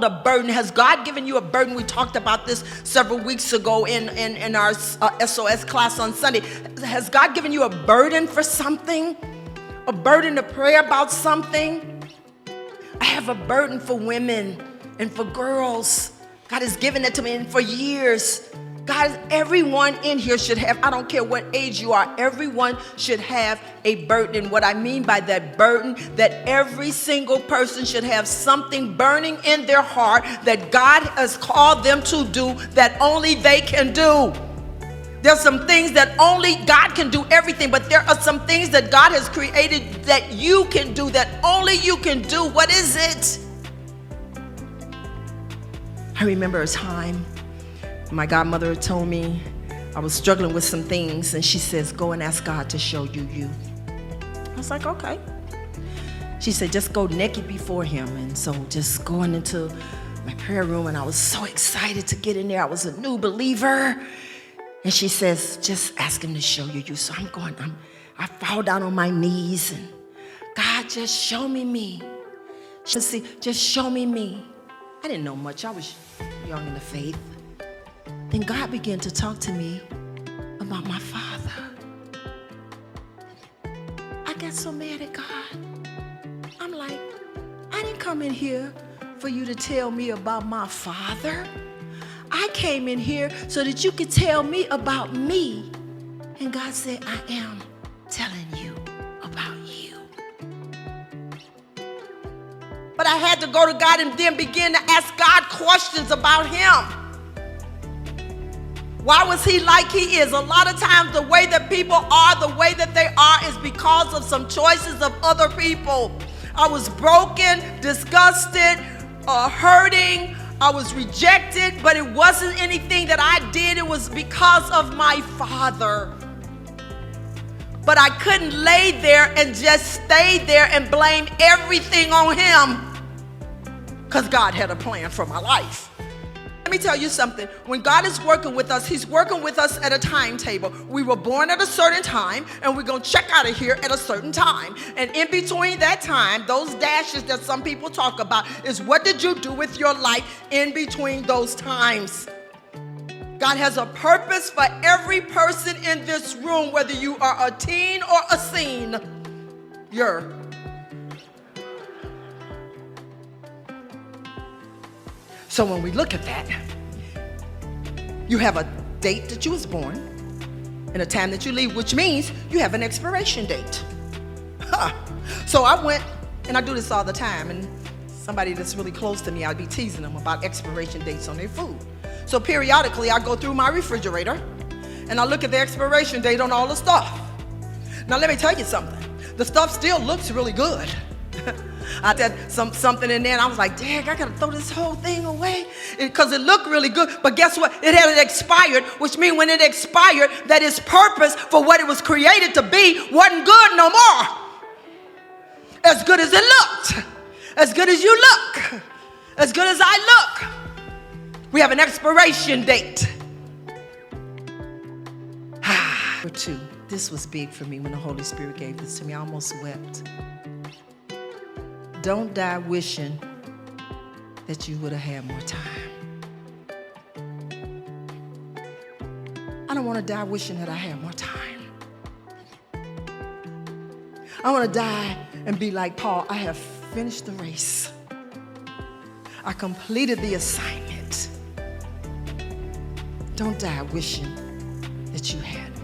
a burden. Has God given you a burden? We talked about this several weeks ago in our SOS class on Sunday. Has God given you a burden for something? A burden to pray about something? I have a burden for women and for girls. God has given it to me, and for years. Guys, everyone in here should have, I don't care what age you are, everyone should have a burden. And what I mean by that burden, that every single person should have something burning in their heart that God has called them to do that only they can do. There's some things that only God can do everything, but there are some things that God has created that you can do, that only you can do. What is it? I remember a time my godmother had told me I was struggling with some things, and she says, go and ask God to show you you. I was like, okay. She said, just go naked before him. And so just going into my prayer room, and I was so excited to get in there. I was a new believer. And she says, just ask him to show you you. So I fall down on my knees, and God, just show me me. Just show me me. I didn't know much. I was young in the faith. Then God began to talk to me about my father. I got so mad at God. I'm like, I didn't come in here for you to tell me about my father. I came in here so that you could tell me about me. And God said, I am telling you about you. But I had to go to God and then begin to ask God questions about him. Why was he like he is? A lot of times the way that people are the way that they are is because of some choices of other people. I was broken, disgusted, hurting. I was rejected, but it wasn't anything that I did. It was because of my father. But I couldn't lay there and just stay there and blame everything on him, because God had a plan for my life. Let me tell you something. When God is working with us, he's working with us at a timetable. We were born at a certain time, and we're going to check out of here at a certain time. And in between that time, those dashes that some people talk about is what did you do with your life in between those times? God has a purpose for every person in this room, whether you are a teen or a senior. So when we look at that, you have a date that you was born and a time that you leave, which means you have an expiration date. So I went, and I do this all the time, and somebody that's really close to me, I'd be teasing them about expiration dates on their food. So periodically, I go through my refrigerator, and I look at the expiration date on all the stuff. Now let me tell you something. The stuff still looks really good. I had something in there, and I was like, dang, I gotta throw this whole thing away because it looked really good. But guess what? It had expired, which means when it expired, that its purpose for what it was created to be wasn't good no more. As good as it looked, as good as you look, as good as I look, we have an expiration date. Number 2, this was big for me when the Holy Spirit gave this to me. I almost wept. Don't die wishing that you would have had more time. I don't want to die wishing that I had more time. I want to die and be like Paul. I have finished the race. I completed the assignment. Don't die wishing that you had